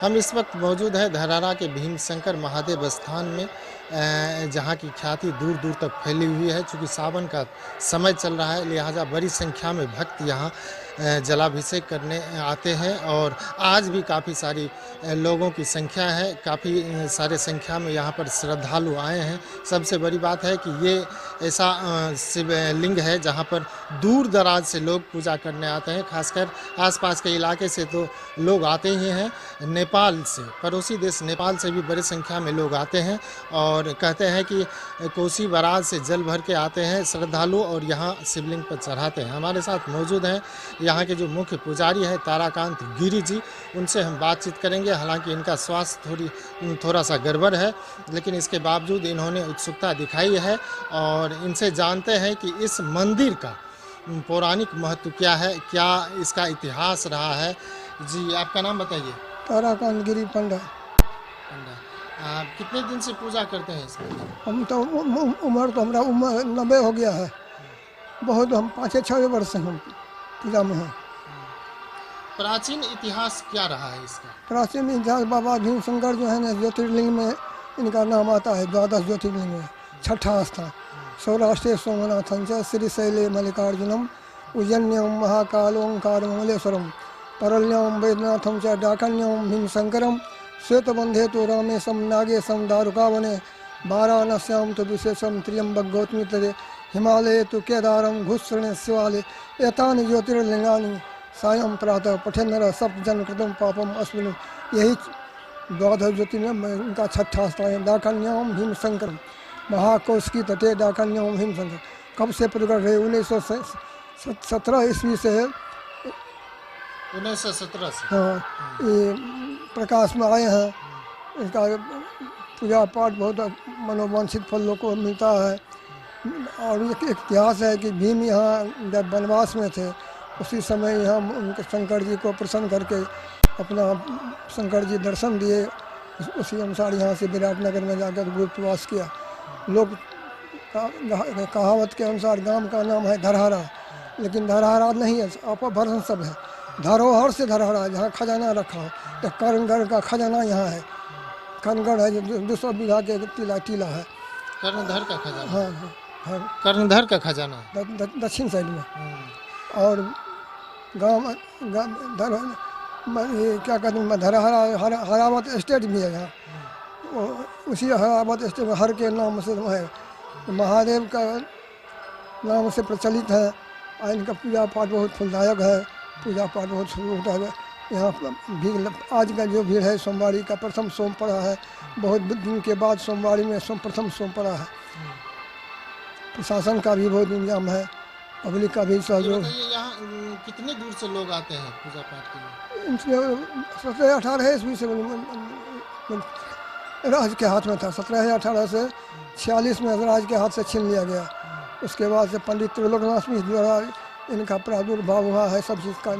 हम इस वक्त मौजूद हैं धरारा के भीमशंकर महादेव स्थान में, जहां की ख्याति दूर दूर तक फैली हुई है। चूँकि सावन का समय चल रहा है, लिहाजा बड़ी संख्या में भक्त यहां जलाभिषेक करने आते हैं और आज भी काफ़ी सारी लोगों की संख्या है। काफ़ी सारे संख्या में यहां पर श्रद्धालु आए हैं। सबसे बड़ी बात है कि ये ऐसा शिवलिंग है जहां पर दूर दराज से लोग पूजा करने आते हैं। खासकर आसपास के इलाके से तो लोग आते ही हैं, नेपाल से, पड़ोसी देश नेपाल से भी बड़ी संख्या में लोग आते हैं और कहते हैं कि कोसी बराज से जल भर के आते हैं श्रद्धालु और यहाँ शिवलिंग पर चढ़ाते हैं। हमारे साथ मौजूद हैं यहाँ के जो मुख्य पुजारी है ताराकांत गिरी जी, उनसे हम बातचीत करेंगे। हालांकि इनका स्वास्थ्य थोड़ा सा गड़बड़ है, लेकिन इसके बावजूद इन्होंने उत्सुकता दिखाई है और इनसे जानते हैं कि इस मंदिर का पौराणिक महत्व क्या है, क्या इसका इतिहास रहा है। जी, आपका नाम बताइए। ताराकांत गिरी पंडा। आप कितने दिन से पूजा करते हैं इसमें? हम तो उम्र तो हमारा उम्र 90 हो गया है। बहुत हम 5-6 वर्ष से हम पूजा में हैं। प्राचीन इतिहास क्या रहा है इसका? प्राचीन इतिहास बाबा भीमशंकर जो है ना, ज्योतिर्लिंग में इनका नाम आता है। द्वादश ज्योतिर्लिंग में छठा स्थान। सौराष्ट्र सोमनाथं च श्रीशैले मल्लिकार्जुनम उज्जन्यम महाकालोंकारमलेश्वरम परल्यम वैद्यनाथं च डाकन्यम भीमशंकरम श्वेतबंधे तो रामेशम नागेशम दारुकावने वाराणस्याम तो विशेषम त्र्यंबक गौतमी तरे हिमालय तो केदारम घुस्सरणे शिवालय एतानि ज्योतिर्लिंगानि सायं प्रातः पठेन्नर सप्तजन कृतम पापम अस्मिन्। यही द्वादश ज्योतिर्लिंग में उनका छठा स्थान है। डाकन्यम भीमशंकर महाकोश की तटे डाकन्यम भीमशंकर कब से प्रकट है? 1917 ईस्वी से है। 1917 से हाँ, ये प्रकाश में आए हैं। इसका पूजा पाठ बहुत मनोवांछित फल लोग को मिलता है। और एक इतिहास है कि भीम यहाँ जब वनवास में थे, उसी समय यहाँ उनके शंकर जी को प्रसन्न करके अपना शंकर जी दर्शन दिए। उसी अनुसार यहाँ से विराटनगर में जाकर गुप्तवास किया। लोग कहावत के अनुसार गांव का नाम है धरहरा, लेकिन धरहरा नहीं है, अपभ्रंश सब है। धरोहर से धरहरा, जहाँ खजाना रखा हो। तो कर्णगढ़ का खजाना यहाँ है। कर्णगढ़ है जो 200 बीघा के टीला है। कर्णधर का खजाना? हाँ हाँ, कर्णधर का खजाना दक्षिण साइड में। और गाँव क्या कहते हैं, धरहरा हरावत एस्टेट भी है यहाँ। उसी हरावत एस्टेट में हर के नाम से है, महादेव का नाम से प्रचलित है। और इनका पूजा पाठ बहुत फलदायक है। पूजा पाठ बहुत शुरू होता है यहाँ। भीड़ आज का जो भीड़ है, सोमवारी का प्रथम सोम पड़ा है। बहुत दिन के बाद सोमवारी में प्रथम सोम पड़ा है। प्रशासन का भी बहुत इंतजाम है, पब्लिक का भी सहयोग। यहाँ कितने दूर से लोग आते हैं पूजा पाठ के लिए? इसमें 1718 ईस्वी से राज के हाथ में था। 1718 से 46 में राज के हाथ से छीन लिया गया। उसके बाद से पंडित त्रिलोकनाथ मिश्र द्वारा इनका प्रादुर्भाव हुआ है। सब चीज़ का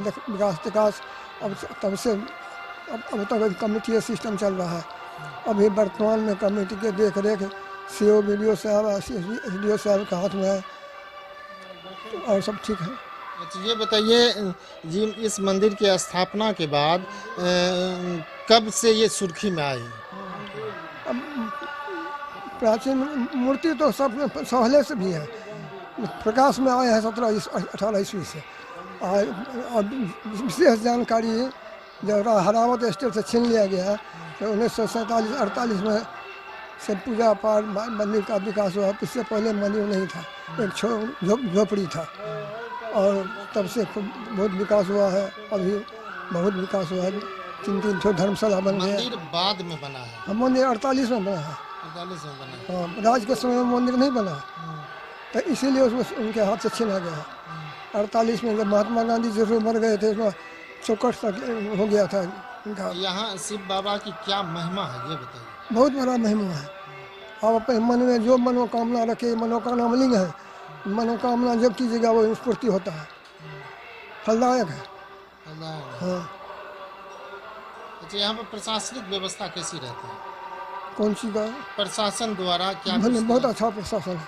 विकास अब तब से अब तक कमेटी सिस्टम चल रहा है। अभी वर्तमान में कमेटी के देख रेख CO BDO साहब SDO साहब के हाथ में है और सब ठीक है। अच्छा, ये बताइए जी, इस मंदिर की स्थापना के बाद कब से ये सुर्खी में आई? प्राचीन मूर्ति तो सब पहले से भी है। प्रकाश में आए हैं 1718 ईस्वी से। और विशेष जानकारी जब हरावत स्टेट से छीन लिया गया तो 1947-48 में से पूजा पाठ मंदिर का विकास हुआ। इससे पहले मंदिर नहीं था, एक झोपड़ी था। और तब से बहुत विकास हुआ है। अभी बहुत विकास हुआ है। 3 ठो धर्मशाला बन गया। मंदिर बाद में बना है? मंदिर 48 में बना है। 48 में बना है। हाँ, राज के समय में मंदिर नहीं बना, तो इसीलिए उसमें उनके हाथ से छीना गया है। 48 में जब महात्मा गांधी जरूर मर गए थे, उसमें चौकट तक हो गया था इनका। यहाँ शिव बाबा की क्या महिमा है, ये बताइए। बहुत बड़ा महिमा है। आप अपने मन में जो मनोकामना रखे, मनोकामना लिंग है, मनोकामना जब कीजिएगा वो स्फूर्ति होता है, फलदायक है। हाँ। अच्छा, यहाँ पर प्रशासनिक व्यवस्था कैसी रहती है? कौन सी का? प्रशासन द्वारा क्या? बहुत अच्छा प्रशासन है।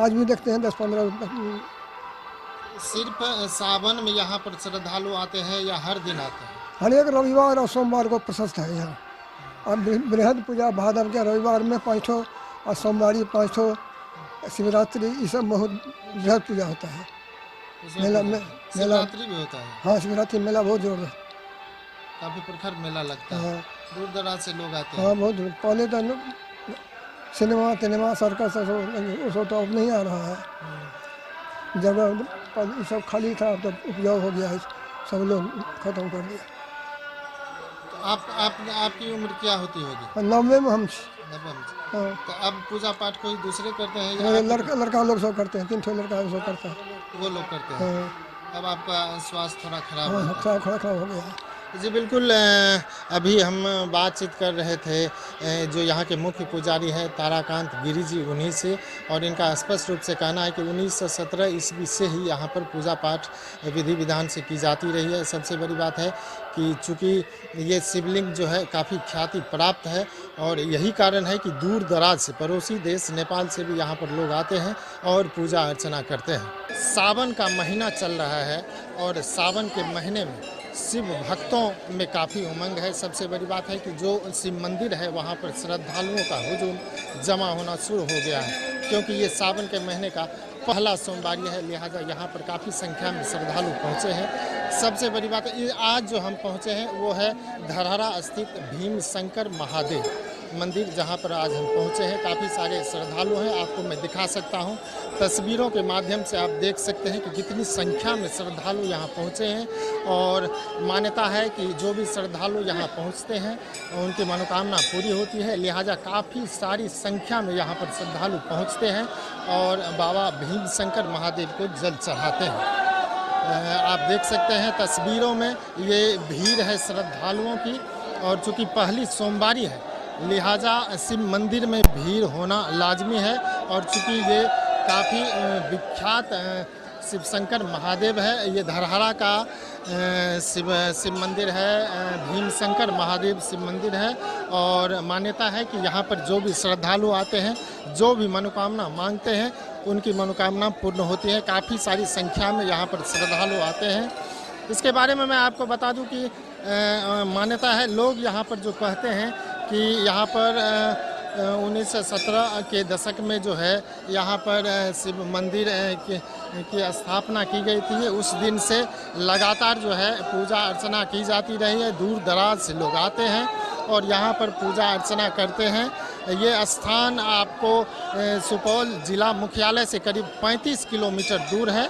आज भी देखते हैं 10-15। सिर्फ सावन में यहाँ पर श्रद्धालु आते हैं या हर दिन आते हैं? हर एक रविवार और सोमवार को प्रशस्त है यहाँ। अब बृहद पूजा भादव के रविवार में 5 ठो और सोमवारी 5 ठो, शिवरात्रि ये सब बहुत बृहद पूजा होता है। मेला में शिवरात्रि भी होता है। हाँ, शिवरात्रि मेला बहुत जोर है। काफी प्रखर मेला लगता है। हाँ दूर दराज से लोग आते हैं। हाँ, बहुत दूर। पहले तो सिनेमा सर्कस वो तो अब नहीं आ रहा है। जगह ये सब खाली था, अब तो उपयोग हो गया है, सब लोग खत्म कर दिया। आपकी उम्र क्या होती होगी? 90 में हम। 90 में। हाँ, तो अब पूजा पाठ कोई दूसरे करते हैं या मेरे आप लड़का लोग सब करते हैं, 3 ठो लड़का सब करता है। वो लोग करते हैं? हाँ अब आपका स्वास्थ्य थोड़ा खराब हाँ, है। थोड़ा खराब हो गया है। जी बिल्कुल। अभी हम बातचीत कर रहे थे जो यहाँ के मुख्य पुजारी हैं ताराकांत गिरी जी, उन्हीं से, और इनका स्पष्ट रूप से कहना है कि 1917 ईस्वी से ही यहाँ पर पूजा पाठ विधि विधान से की जाती रही है। सबसे बड़ी बात है कि चूँकि ये शिवलिंग जो है काफ़ी ख्याति प्राप्त है और यही कारण है कि दूर दराज से पड़ोसी देश नेपाल से भी यहाँ पर लोग आते हैं और पूजा अर्चना करते हैं। सावन का महीना चल रहा है और सावन के महीने में शिव भक्तों में काफ़ी उमंग है। सबसे बड़ी बात है कि जो शिव मंदिर है वहाँ पर श्रद्धालुओं का हुजूम जमा होना शुरू हो गया है, क्योंकि ये सावन के महीने का पहला सोमवारी है, लिहाजा यहाँ पर काफ़ी संख्या में श्रद्धालु पहुँचे हैं। सबसे बड़ी बात है आज जो हम पहुँचे हैं वो है धरहरा स्थित भीम शंकर महादेव मंदिर, जहाँ पर आज हम पहुँचे हैं। काफ़ी सारे श्रद्धालु हैं, आपको मैं दिखा सकता हूँ तस्वीरों के माध्यम से। आप देख सकते हैं कि कितनी संख्या में श्रद्धालु यहाँ पहुँचे हैं और मान्यता है कि जो भी श्रद्धालु यहाँ पहुँचते हैं उनकी मनोकामना पूरी होती है, लिहाजा काफ़ी सारी संख्या में यहाँ पर श्रद्धालु पहुँचते हैं और बाबा भीम शंकर महादेव को जल चढ़ाते हैं। आप देख सकते हैं तस्वीरों में ये भीड़ है श्रद्धालुओं की, और चूँकि पहली सोमवारी है लिहाजा शिव मंदिर में भीड़ होना लाजमी है। और चूँकि ये काफ़ी विख्यात शिव शंकर महादेव है, ये धरहरा का शिव मंदिर है, भीम शंकर महादेव शिव मंदिर है, और मान्यता है कि यहाँ पर जो भी श्रद्धालु आते हैं, जो भी मनोकामना मांगते हैं, उनकी मनोकामना पूर्ण होती है। काफ़ी सारी संख्या में यहाँ पर श्रद्धालु आते हैं। इसके बारे में मैं आपको बता दूं कि मान्यता है, लोग यहाँ पर जो कहते हैं कि यहाँ पर 1917 के दशक में जो है यहाँ पर शिव मंदिर की स्थापना की गई थी। उस दिन से लगातार जो है पूजा अर्चना की जाती रही है। दूर दराज से लोग आते हैं और यहाँ पर पूजा अर्चना करते हैं। ये स्थान आपको सुपौल जिला मुख्यालय से करीब 35 किलोमीटर दूर है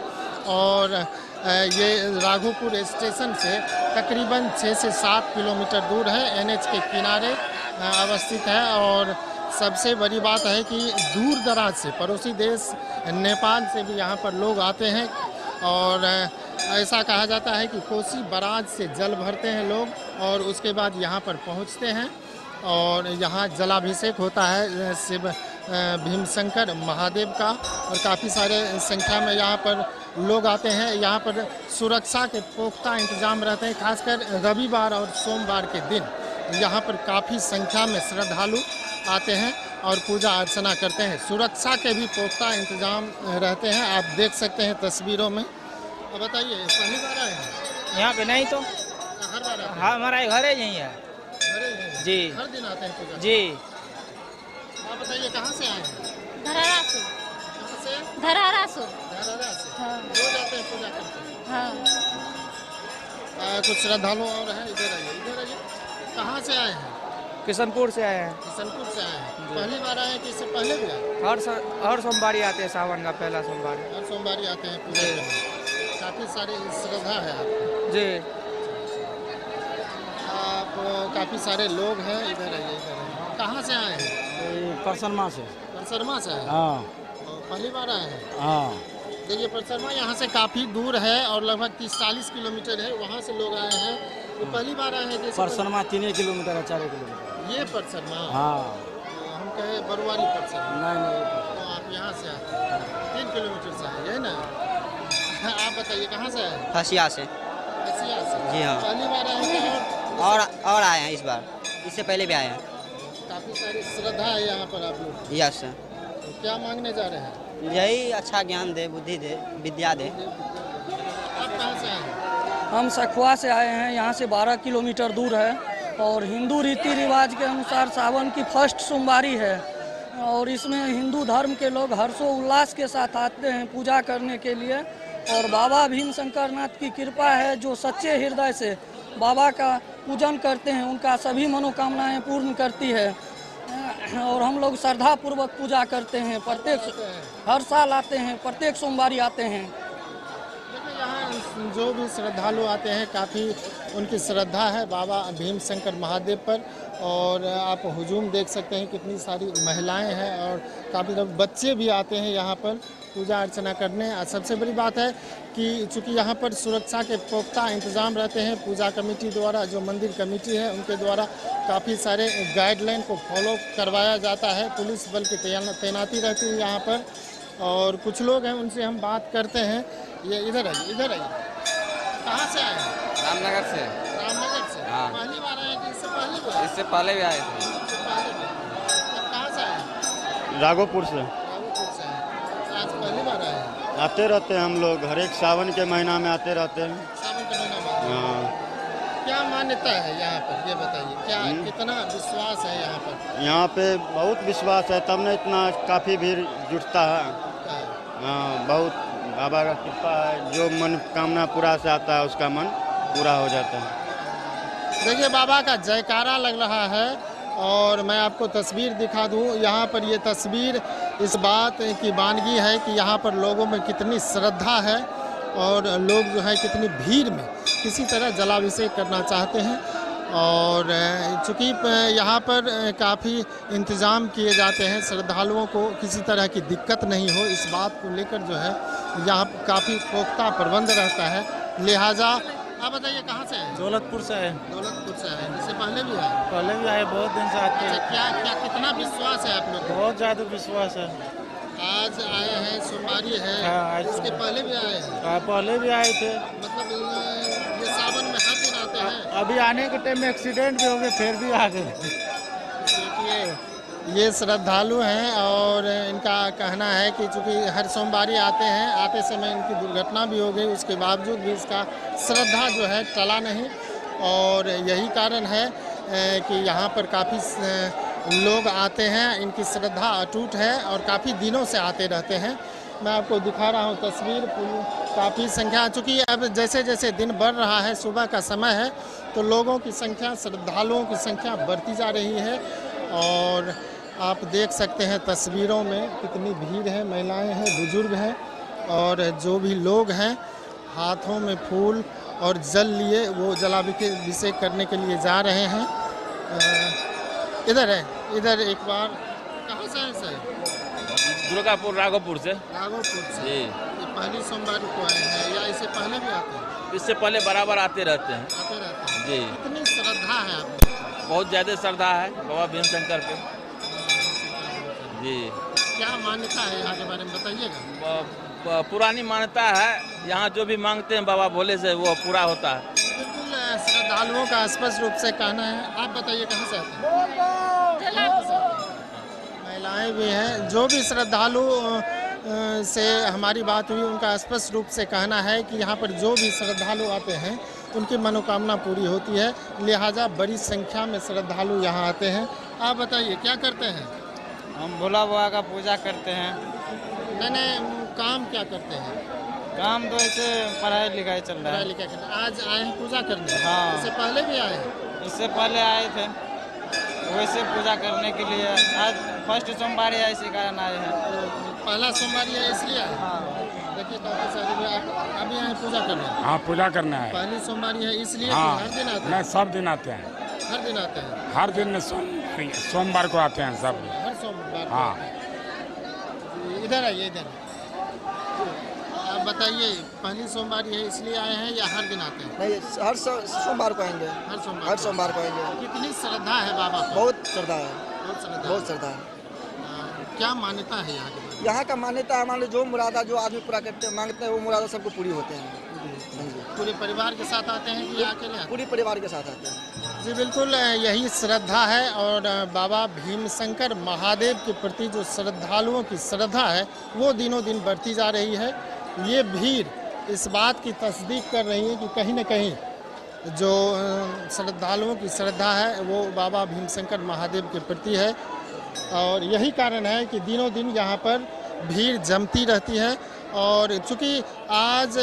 और ये राघोपुर स्टेशन से तकरीबन 6 से 7 किलोमीटर दूर है। NH के किनारे अवस्थित है और सबसे बड़ी बात है कि दूर दराज से पड़ोसी देश नेपाल से भी यहाँ पर लोग आते हैं और ऐसा कहा जाता है कि कोसी बराज से जल भरते हैं लोग और उसके बाद यहाँ पर पहुँचते हैं और यहाँ जलाभिषेक होता है शिव भीमशंकर महादेव का, और काफ़ी सारे संख्या में यहाँ पर लोग आते हैं। यहाँ पर सुरक्षा के पुख्ता इंतजाम रहते हैं, खासकर रविवार और सोमवार के दिन यहाँ पर काफ़ी संख्या में श्रद्धालु आते हैं और पूजा अर्चना करते हैं। सुरक्षा के भी पुख्ता इंतजाम रहते हैं, आप देख सकते हैं तस्वीरों में। अब बताइए, पहली बार आए हैं यहाँ पे? नहीं तो हर बार आते हैं? हाँ, हमारा घर है यहीं है जी। हर दिन आते हैं पूजा जी। आप बताइए कहाँ से आए हैं? धरहरा से। कहाँ से? धरहरा से। धरहरा से। हाँ। रोज आते हैं पूजा करते हैं? हाँ। कुछ श्रद्धालु और हैं, इधर आइए, इधर आइए। कहाँ से आए हैं? किशनपुर से आए हैं। किशनपुर से आए हैं। पहली बार आए हैं कि इससे पहले भी आए? हर सोमवारी आते हैं, सावन का पहला सोमवार। हर सोमवारी आते हैं पूजा करने। काफ़ी सारी श्रद्धा है आपको जी। आप काफ़ी सारे लोग हैं, इधर आइए, इधर आइए। कहाँ से आए हैं? परसरमा से। परसरमा से आए हैं? हाँ पहली बार आए हैं? हाँ। देखिए परसरमा यहाँ से काफ़ी दूर है और लगभग 30-40 किलोमीटर है, वहाँ से लोग आए हैं। तो पहली बार आए हैं कि परसरमा 3 किलोमीटर है, 4 किलोमीटर। ये परसरमा? हाँ। हम कहे बरुआरी परसरमा। नहीं तो आप यहाँ से आए हैं, 3 किलोमीटर से आए है ना? आप बताइए कहाँ से आए? हसिया से। हसिया से? जी हाँ। पहली बार आए हैं और आए हैं इस बार, इससे पहले भी आए हैं। काफ़ी सारी श्रद्धा है यहाँ पर आप लोग। यस। तो क्या मांगने जा रहे हैं? यही अच्छा ज्ञान दे, बुद्धि दे, विद्या दे। आप कहाँ से आए हैं? हम सखुआ से आए हैं, यहाँ से 12 किलोमीटर दूर है और हिंदू रीति रिवाज के अनुसार सावन की फर्स्ट सोमवारी है और इसमें हिंदू धर्म के लोग हर्षोल्लास के साथ आते हैं पूजा करने के लिए। और बाबा भीम शंकर नाथ की कृपा है, जो सच्चे हृदय से बाबा का पूजन करते हैं उनका सभी मनोकामनाएं पूर्ण करती है और हम लोग श्रद्धा पूर्वक पूजा करते हैं। हर साल आते हैं, प्रत्येक सोमवारी आते हैं। यहाँ जो भी श्रद्धालु आते हैं काफ़ी उनकी श्रद्धा है बाबा भीम शंकर महादेव पर और आप हुजूम देख सकते हैं कितनी सारी महिलाएं हैं और काफ़ी लोग बच्चे भी आते हैं यहाँ पर पूजा अर्चना करने। सबसे बड़ी बात है कि चूँकि यहाँ पर सुरक्षा के पुख्ता इंतजाम रहते हैं पूजा कमेटी द्वारा, जो मंदिर कमेटी है उनके द्वारा काफ़ी सारे गाइडलाइन को फॉलो करवाया जाता है। पुलिस बल की तैनाती रहती है यहाँ पर और कुछ लोग हैं उनसे हम बात करते हैं। ये इधर आइए। कहाँ से आए हैं? रामनगर से। रामनगर से? हाँ। पहली बार आए कि इससे पहले भी आए? इससे पहले भी आए थे। कहाँ से आए? राघोपुर से। राघोपुर से आए। आज पहली बार आए हैं? आते रहते हैं हम लोग, हर एक सावन के महीना में आते रहते हैं। सावन के महीना में? हाँ। क्या मान्यता है यहाँ पर, ये बताइए, क्या कितना विश्वास है यहाँ पर? यहाँ पे बहुत विश्वास है, तब न इतना काफ़ी भीड़ जुटता है। हाँ, बहुत बाबा का कृपा है, जो मनोकामना पूरा से आता है उसका मन पूरा हो जाता है। देखिए बाबा का जयकारा लग रहा है और मैं आपको तस्वीर दिखा दूं। यहाँ पर ये तस्वीर इस बात की वानगी है कि यहाँ पर लोगों में कितनी श्रद्धा है और लोग जो है कितनी भीड़ में किसी तरह जलाभिषेक करना चाहते हैं और चूँकि यहाँ पर काफ़ी इंतज़ाम किए जाते हैं, श्रद्धालुओं को किसी तरह की दिक्कत नहीं हो इस बात को लेकर जो है यहाँ काफ़ी पुख्ता प्रबंध रहता है। लिहाजा आप बताइए कहाँ से हैं? दौलतपुर से है। दौलतपुर से आए, इससे पहले भी आए? पहले भी आए, बहुत दिन से आते हैं। क्या कितना विश्वास है आप लोग को? बहुत ज़्यादा विश्वास है। आज आए हैं, सोमवारी है। हाँ, इसके पहले भी आए हैं? हाँ, पहले भी आए थे। मतलब ये सावन में हर दिन आते हैं? अभी आने के टाइम में एक्सीडेंट भी हो गए, फिर भी आ गए। देखिए ये श्रद्धालु हैं और इनका कहना है कि चूँकि हर सोमवारी आते हैं, आते समय इनकी दुर्घटना भी हो गई, उसके बावजूद भी इसका श्रद्धा जो है टला नहीं और यही कारण है कि यहाँ पर काफ़ी लोग आते हैं, इनकी श्रद्धा अटूट है और काफ़ी दिनों से आते रहते हैं। मैं आपको दिखा रहा हूँ तस्वीर, काफ़ी संख्या, चूँकि अब जैसे जैसे दिन बढ़ रहा है, सुबह का समय है तो लोगों की संख्या, श्रद्धालुओं की संख्या बढ़ती जा रही है और आप देख सकते हैं तस्वीरों में कितनी भीड़ है, महिलाएं हैं, बुजुर्ग हैं और जो भी लोग हैं हाथों में फूल और जल लिए वो जलाभिषेक करने के लिए जा रहे हैं। इधर एक बार, कहाँ से हैं सर? दुर्गापुर राघोपुर से। राघोपुर से? जी। ये पहली सोमवारी को आए हैं या इससे पहले भी आते हैं? इससे पहले बराबर आते रहते हैं। आते रहते हैं। जी। कितनी श्रद्धा है आप लोग? बहुत ज़्यादा श्रद्धा है बाबा भीम शंकर पे। जी। क्या मान्यता है यहाँ के बारे में बताइएगा? पुरानी मान्यता है, यहाँ जो भी मांगते हैं बाबा भोले से वो पूरा होता है। बिल्कुल श्रद्धालुओं का स्पष्ट रूप से कहना है। आप बताइए कहाँ से आते हैं? महिलाएं भी हैं, जो भी श्रद्धालु से हमारी बात हुई उनका स्पष्ट रूप से कहना है कि यहाँ पर जो भी श्रद्धालु आते हैं उनकी मनोकामना पूरी होती है, लिहाजा बड़ी संख्या में श्रद्धालु यहाँ आते हैं। आप बताइए क्या करते हैं? हम भोला बाबा का पूजा करते हैं। नहीं, काम क्या करते हैं? काम तो ऐसे पढ़ाई लिखाई चल रहा है। आज आए हैं पूजा करने? हाँ। इससे पहले भी आए हैं? इससे पहले आए थे, वैसे पूजा करने के लिए। आज फर्स्ट सोमवारी है, इसी कारण आए हैं। पहला सोमवारी है इसलिए आए? हाँ। देखिए काफ़ी सारे अभी आए पूजा करने? हाँ, पूजा करना है। पहली सोमवारी है इसलिए? हाँ, हर दिन आते हैं? नहीं, सब दिन आते हैं। हर दिन आते हैं? हर दिन सोमवार को आते हैं सब। हर सोमवार? हाँ। इधर आइए, इधर। आप बताइए पहली सोमवारी है इसलिए आए हैं या हर दिन आते हैं? नहीं, हर सोमवार को आएंगे। हर सोमवार को आएंगे। कितनी श्रद्धा है बाबा को? बहुत श्रद्धा है। बहुत श्रद्धा है। क्या मान्यता है यहाँ की? यहाँ का मान्यता है, मान लो जो मुरादा जो आदमी पूरा करते हैं, मांगते हैं, वो मुरादा सबको पूरी होते हैं। पूरे परिवार के साथ आते हैं कि अकेले आते हैं? पूरी परिवार के साथ आते हैं। जी बिल्कुल, यही श्रद्धा है और बाबा भीम शंकर महादेव के प्रति जो श्रद्धालुओं की श्रद्धा है वो दिनों दिन बढ़ती जा रही है। ये भीड़ इस बात की तस्दीक कर रही हैं कि कहीं न कहीं जो श्रद्धालुओं की श्रद्धा है वो बाबा भीमशंकर महादेव के प्रति है, और यही कारण है कि दिनों दिन यहाँ पर भीड़ जमती रहती है। और चूँकि आज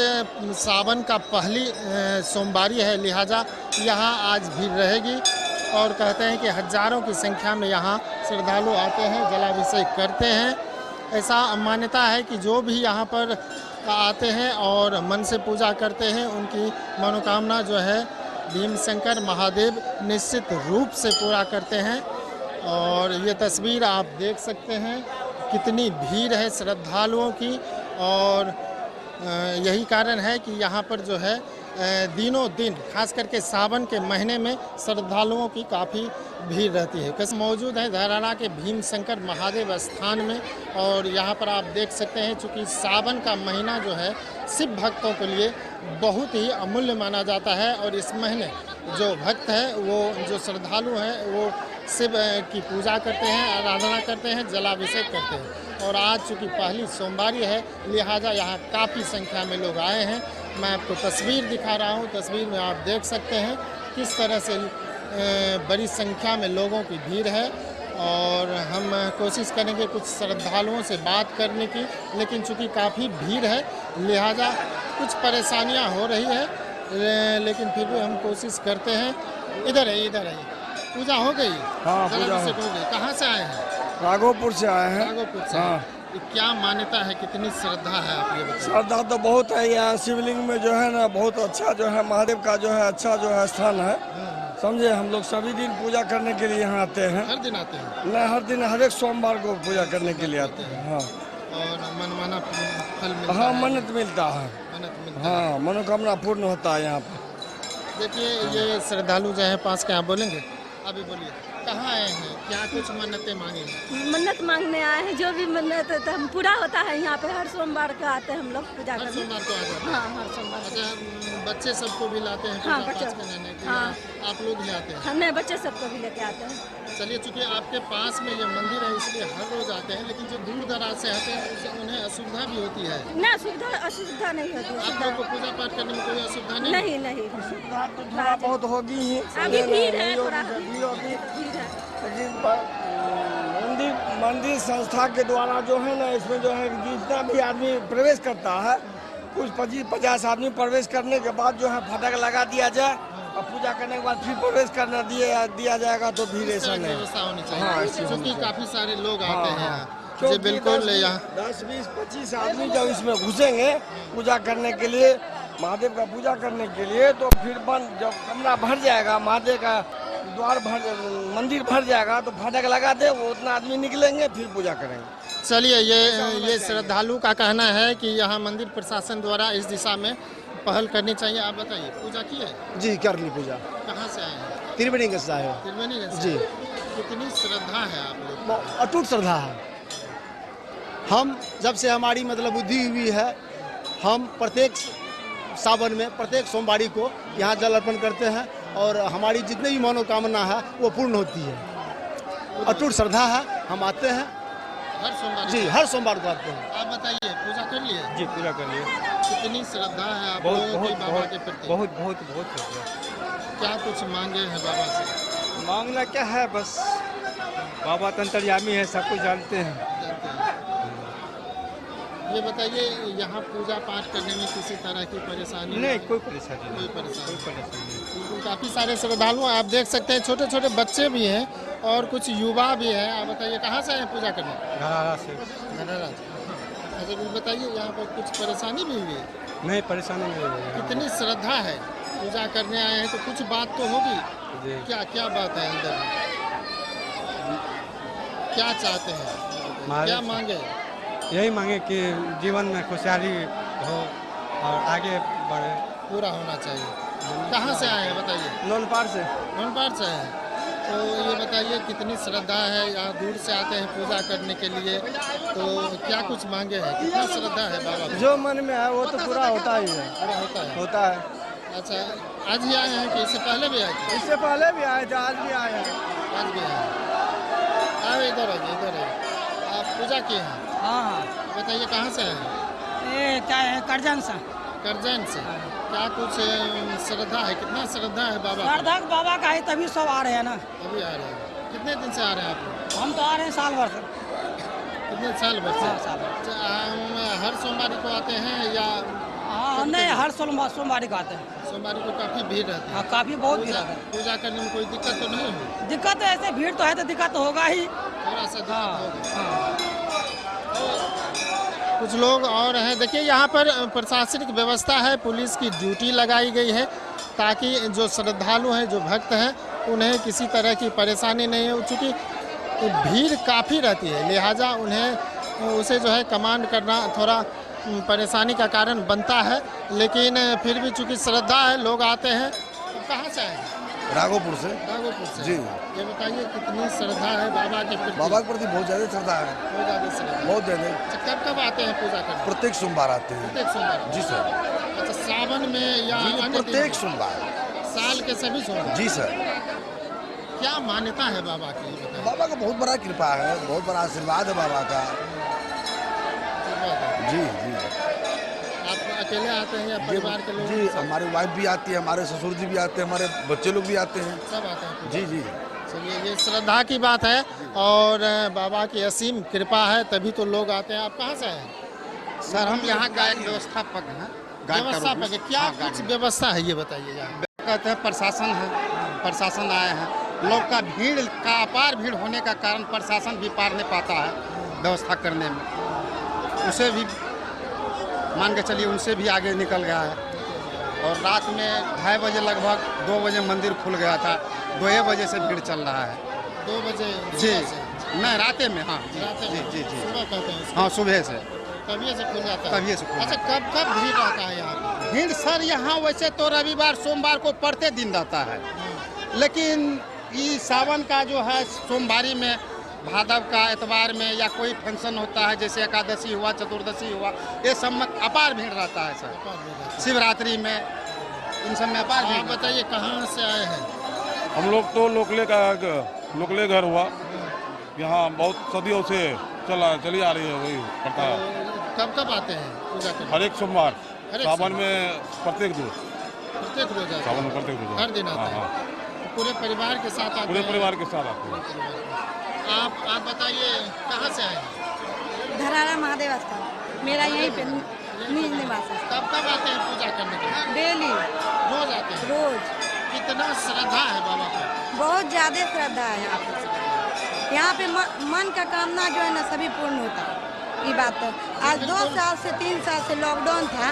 सावन का पहली सोमवारी है, लिहाजा यहाँ आज भीड़ रहेगी, और कहते हैं कि हजारों की संख्या में यहाँ श्रद्धालु आते हैं, जलाभिषेक करते हैं। ऐसा मान्यता है कि जो भी यहाँ पर आते हैं और मन से पूजा करते हैं, उनकी मनोकामना जो है भीमशंकर महादेव निश्चित रूप से पूरा करते हैं। और ये तस्वीर आप देख सकते हैं कितनी भीड़ है श्रद्धालुओं की, और यही कारण है कि यहाँ पर जो है दिनों दिन खास करके सावन के महीने में श्रद्धालुओं की काफ़ी भीड़ रहती है। कस मौजूद है धराना के भीमशंकर महादेव स्थान में, और यहाँ पर आप देख सकते हैं चूँकि सावन का महीना जो है शिव भक्तों के लिए बहुत ही अमूल्य माना जाता है, और इस महीने जो भक्त है वो जो श्रद्धालु हैं वो शिव की पूजा करते हैं, आराधना करते हैं, जलाभिषेक करते हैं। और आज चूँकि पहली सोमवारी है, लिहाजा यहाँ काफ़ी संख्या में लोग आए हैं। मैं आपको तस्वीर दिखा रहा हूँ, तस्वीर में आप देख सकते हैं किस तरह से बड़ी संख्या में लोगों की भीड़ है। और हम कोशिश करेंगे कुछ श्रद्धालुओं से बात करने की, लेकिन चूँकि काफ़ी भीड़ है लिहाजा कुछ परेशानियाँ हो रही है, लेकिन फिर भी हम कोशिश करते हैं। इधर है पूजा हो गई? हाँ, पूजा हो गई। कहाँ से आए हैं? राघोपुर से आए हैं। राघोपुर से। हाँ। क्या मान्यता है, कितनी श्रद्धा है, आप ये बताइए। श्रद्धा तो बहुत है, यहाँ शिवलिंग में जो है ना बहुत अच्छा जो है महादेव का जो है अच्छा जो है स्थान है, समझे। हम लोग सभी दिन पूजा करने के लिए यहाँ आते हैं। हर दिन आते हैं? नहीं, हर दिन, हर एक सोमवार को पूजा करने के लिए आते हैं। हाँ। और मनमाना फल मिलता हाँ, है? मन्नत मिलता है। हाँ, मनोकामना पूर्ण होता है यहाँ पर। देखिए ये श्रद्धालु जो है पास के, आप बोलेंगे? अभी बोलिए, कहाँ आए हैं, क्या कुछ मन्नतें मांगी हैं? मन्नत मांगने आए हैं, जो भी मन्नत है तो हम पूरा होता है यहाँ पे। हर सोमवार को आते हैं हम लोग पूजा करने। हर सोमवार को आ जाते हैं? हाँ, हर सोमवार। अच्छा, बच्चे सबको भी लाते हैं हाँ, पूजा बच्चे। पाठ करने के लिए? हाँ। आप लोग ही आते हैं? हम नहीं, बच्चे सबको भी लेके आते हैं। चलिए, चूँकि आपके पास में ये मंदिर है इसलिए हर रोज आते हैं, लेकिन जो दूर दराज से आते हैं उससे उन्हें असुविधा भी होती है? ना, असुविधा नहीं होती। आप लोग को पूजा पाठ करने में कोई असुविधा नहीं? नहीं। थोड़ा बहुत होगी ही। अभी भीड़ है, थोड़ा भीड़ है। मंदिर संस्था के द्वारा जो है ना, इसमें जो है जितना भी आदमी प्रवेश करता है, कुछ 25-50 आदमी प्रवेश करने के बाद जो है फटाका लगा दिया जाए, और पूजा करने के बाद फिर प्रवेश करना दिया जाएगा, तो भीड़ ऐसा नहीं। व्यवस्था होनी हाँ, चाहिए, क्योंकि काफी सारे लोग आते हैं यहाँ। क्योंकि जी बिल्कुल, यहाँ 10-20-25 आदमी जब इसमें घुसेंगे पूजा करने के लिए, महादेव का पूजा करने के लिए, तो फिर जब कमरा भर जाएगा, महादेव का द्वार मंदिर भर जाएगा, तो फटाका लगा दे, वो उतना आदमी निकलेंगे, फिर पूजा करेंगे। चलिए, ये श्रद्धालु का कहना है कि यहाँ मंदिर प्रशासन द्वारा इस दिशा में पहल करनी चाहिए। आप बताइए, पूजा की है? जी, कर ली पूजा। कहाँ से आए हैं? त्रिवेणीगंज से आए हो। त्रिवेणीगंज से? जी। कितनी श्रद्धा है आप लोग? अटूट श्रद्धा है। हम जब से हमारी मतलब बुद्धि हुई है, हम प्रत्येक सावन में प्रत्येक सोमवारी को यहाँ जल अर्पण करते हैं, और हमारी जितनी भी मनोकामना है वो पूर्ण होती है। अटूट श्रद्धा है, हम आते हैं हर सोमवार? जी, हर सोमवार को आते हैं। आप बताइए, पूजा कर लिए? जी, पूजा कर लिए। कितनी श्रद्धा है आप लोगों की बाबा के प्रति? बहुत श्रद्धा। क्या कुछ मांगे हैं बाबा से? मांगना क्या है, बस बाबा अंतर्यामी है, सब कुछ जानते हैं। ये बताइए, यहाँ पूजा पाठ करने में किसी तरह की परेशानी? नहीं, कोई परेशानी कोई नहीं। परेशानी। काफ़ी सारे श्रद्धालु आप देख सकते हैं, छोटे छोटे बच्चे भी हैं और कुछ युवा भी हैं। आप बताइए, कहाँ से आए पूजा करने? धरारा से। धरारा। अच्छा, कुछ बताइए, यहाँ पर कुछ परेशानी भी हुई है? नहीं, परेशानी नहीं है। कितनी श्रद्धा है, पूजा करने आए हैं तो कुछ बात तो होगी। क्या बात है अंदर? क्या चाहते हैं, क्या मांगे? यही मांगे कि जीवन में खुशहाली हो और आगे बढ़े। पूरा होना चाहिए। कहाँ से आए हैं बताइए? नौनपार से। नौनपार से हैं, तो ये बताइए कितनी श्रद्धा है, यहाँ दूर से आते हैं पूजा करने के लिए, तो क्या कुछ मांगे हैं, कितना श्रद्धा है बाबा? जो मन में है वो तो पूरा होता ही है। पूरा होता है? अच्छा, आज ही आए हैं कि इससे पहले भी आए थे? इससे पहले भी आए थे, आज भी आए हैं। आज भी आए। आए, इधर आइए। आप पूजा किए हैं? हाँ। बताइए, कहाँ से आए हैं? ये क्या है, करजन से। करजैन से क्या कुछ श्रद्धा है, कितना श्रद्धा है बाबा को? श्रद्धा बाबा का है तभी सब आ रहे हैं ना। अभी आ रहे हैं, कितने दिन से आ रहे हैं आप लोग? हम तो आ रहे हैं साल भर से। कितने साल भर से? हाँ, साल भर। अच्छा, हर सोमवारी को आते हैं या हाँ नहीं, हर सोमवारी को आते हैं। सोमवारी को काफी भीड़ रहती है? हाँ, काफी बहुत भीड़ पूजा रहती है। पूजा करने में कोई दिक्कत तो नहीं हुई? दिक्कत तो ऐसे भीड़ तो है तो दिक्कत तो होगा ही। थोड़ा सा दिक्कत हाँ, होगा। हाँ। कुछ लोग और हैं, देखिए यहाँ पर प्रशासनिक व्यवस्था है, पुलिस की ड्यूटी लगाई गई है ताकि जो श्रद्धालु हैं, जो भक्त हैं, उन्हें किसी तरह की परेशानी नहीं हो। चूँकि भीड़ काफ़ी रहती है, लिहाजा उन्हें उसे जो है कमांड करना थोड़ा परेशानी का कारण बनता है, लेकिन फिर भी चूँकि श्रद्धा है, लोग आते हैं। कहाँ से आए? राघोपुर से। राघोपुर से जी। ये बताइए कितनी श्रद्धा है बाबा के प्रति? बाबा के प्रति बहुत ज़्यादा श्रद्धा है। बहुत ज़्यादा श्रद्धा। बहुत ज़्यादा। अच्छा, कब कब आते हैं पूजा करने? प्रत्येक सोमवार आते हैं। प्रत्येक सोमवार? जी सर। अच्छा, सावन में या अन्य दिन? प्रत्येक सोमवार। साल के सभी सोमवार? जी सर। क्या मान्यता है बाबा की? बाबा का बहुत बड़ा कृपा है, बहुत बड़ा आशीर्वाद है बाबा का। जी जी। आप अकेले आते हैं या परिवार के लोग? जी, हमारी वाइफ भी आती है, हमारे ससुर जी भी आते हैं, हमारे बच्चे लोग भी आते हैं। सब आते हैं? जी जी। चलिए, ये श्रद्धा की बात है और बाबा की असीम कृपा है, तभी तो लोग आते हैं। आप कहाँ से हैं? सर हम यहाँ गायक व्यवस्थापक हैं। व्यवस्थापक है, क्या कुछ व्यवस्था है ये बताइए। यहाँ कहते हैं प्रशासन है, प्रशासन आए हैं। लोग का भीड़ का अपार भीड़ होने का कारण प्रशासन भी पार नहीं पाता है व्यवस्था करने में। उसे भी मान के चलिए, उनसे भी आगे निकल गया है। और रात में 2:30 बजे लगभग 2 बजे मंदिर खुल गया था, 2 बजे से भीड़ चल रहा है। 2 बजे? जी नहीं, राते में। हाँ जी जी जी जी। सुबह कहते हैं? हाँ, सुबह से। तभी से खुल जाता है? तभी से खुल। अच्छा, कब कब भीड़ रहता है यहाँ पे? भीड़ सर यहाँ वैसे तो रविवार सोमवार को प्रत्येक दिन रहता है, लेकिन ये सावन का जो है सोमवारी में, भादव का एतवार में या कोई फंक्शन होता है, जैसे एकादशी हुआ, चतुर्दशी हुआ, ये सब में अपार भीड़ रहता है सर। शिवरात्रि में इन सब में अपार भीड़। आप बताइए कहाँ से आए हैं? हम लोग तो लोकले घर हुआ, यहाँ बहुत सदियों से चली आ रही है, वही पड़ता है। कब कब आते हैं पूजा करने? हर एक सोमवार, सावन में प्रत्येक रोज। प्रत्येक रोज? सावन में प्रत्येक रोज, हर दिन आते हैं? पूरे परिवार के साथ आते हैं? पूरे परिवार के साथ आते हैं। आप बताइए कहाँ से आए हैं? धरारा महादेव स्थान, मेरा यहीं पे निज निवास है। कब कब आते हैं पूजा करने के लिए? डेली। रोज आते हैं? रोज। कितना श्रद्धा है बाबा का? बहुत ज़्यादा श्रद्धा है यहाँ पे। यहाँ पे मन का कामना जो है ना सभी पूर्ण होता है। ये बात है। आज 2 साल से 3 साल से लॉकडाउन था,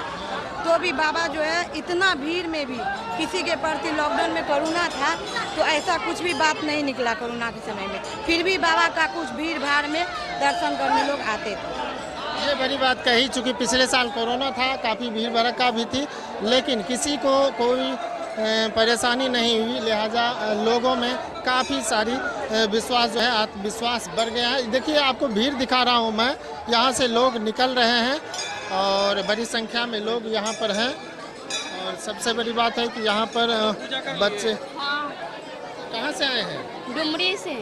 तो भी बाबा जो है इतना भीड़ में भी किसी के प्रति, लॉकडाउन में कोरोना था तो ऐसा कुछ भी बात नहीं निकला कोरोना के समय में, फिर भी बाबा का कुछ भीड़ भाड़ में दर्शन करने लोग आते थे। ये बड़ी बात कही, चूँकि पिछले साल कोरोना था, काफ़ी भीड़ भड़का भी थी, लेकिन किसी को कोई परेशानी नहीं हुई, लिहाजा लोगों में काफ़ी सारी विश्वास जो है, आत्मविश्वास बढ़ गया है। देखिए, आपको भीड़ दिखा रहा हूँ मैं, यहाँ से लोग निकल रहे हैं और बड़ी संख्या में लोग यहाँ पर हैं। और सबसे बड़ी बात है कि यहाँ पर बच्चे। कहाँ से आए हैं? डुमरी से।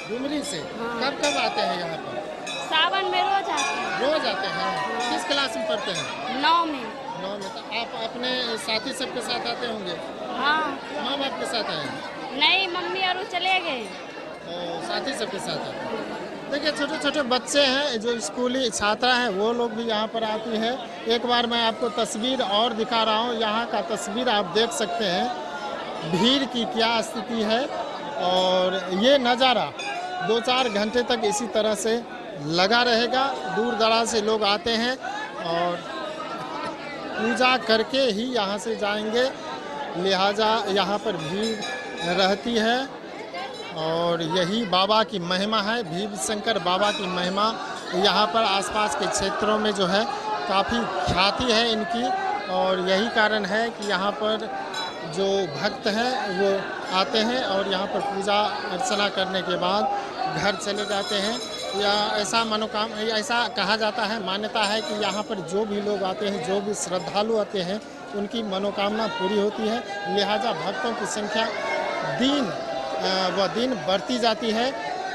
डुमरी से? हाँ। कब कब आते हैं यहाँ पर? सावन में रोज आते हैं। रोज आते हैं? किस क्लास में पढ़ते हैं? 9 में। 9 में। तो आप अपने साथी सबके साथ आते होंगे? हाँ। माँ बाप के साथ आए? नहीं, मम्मी और वो चले गए। साथी सबके साथ आते हैं। देखिए, छोटे छोटे बच्चे हैं, जो स्कूली छात्रा हैं, वो लोग भी यहाँ पर आती है। एक बार मैं आपको तस्वीर और दिखा रहा हूँ, यहाँ का तस्वीर आप देख सकते हैं, भीड़ की क्या स्थिति है। और ये नज़ारा 2-4 घंटे तक इसी तरह से लगा रहेगा। दूर दराज से लोग आते हैं और पूजा करके ही यहाँ से जाएंगे, लिहाजा यहाँ पर भीड़ रहती है। और यही बाबा की महिमा है, भीम शंकर बाबा की महिमा। यहाँ पर आसपास के क्षेत्रों में जो है काफ़ी ख्याति है इनकी, और यही कारण है कि यहाँ पर जो भक्त हैं वो आते हैं और यहाँ पर पूजा अर्चना करने के बाद घर चले जाते हैं। या ऐसा कहा जाता है, मान्यता है कि यहाँ पर जो भी लोग आते हैं, जो भी श्रद्धालु आते हैं, उनकी मनोकामना पूरी होती है। लिहाजा भक्तों की संख्या दिन व दिन बढ़ती जाती है।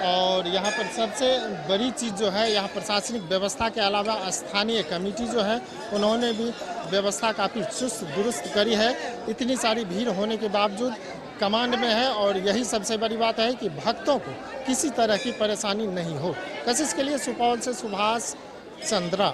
और यहाँ पर सबसे बड़ी चीज़ जो है, यहाँ प्रशासनिक व्यवस्था के अलावा स्थानीय कमेटी जो है उन्होंने भी व्यवस्था काफ़ी चुस्त दुरुस्त करी है। इतनी सारी भीड़ होने के बावजूद कमांड में है और यही सबसे बड़ी बात है कि भक्तों को किसी तरह की परेशानी नहीं हो। कशिश के लिए सुपौल से सुभाष चंद्रा।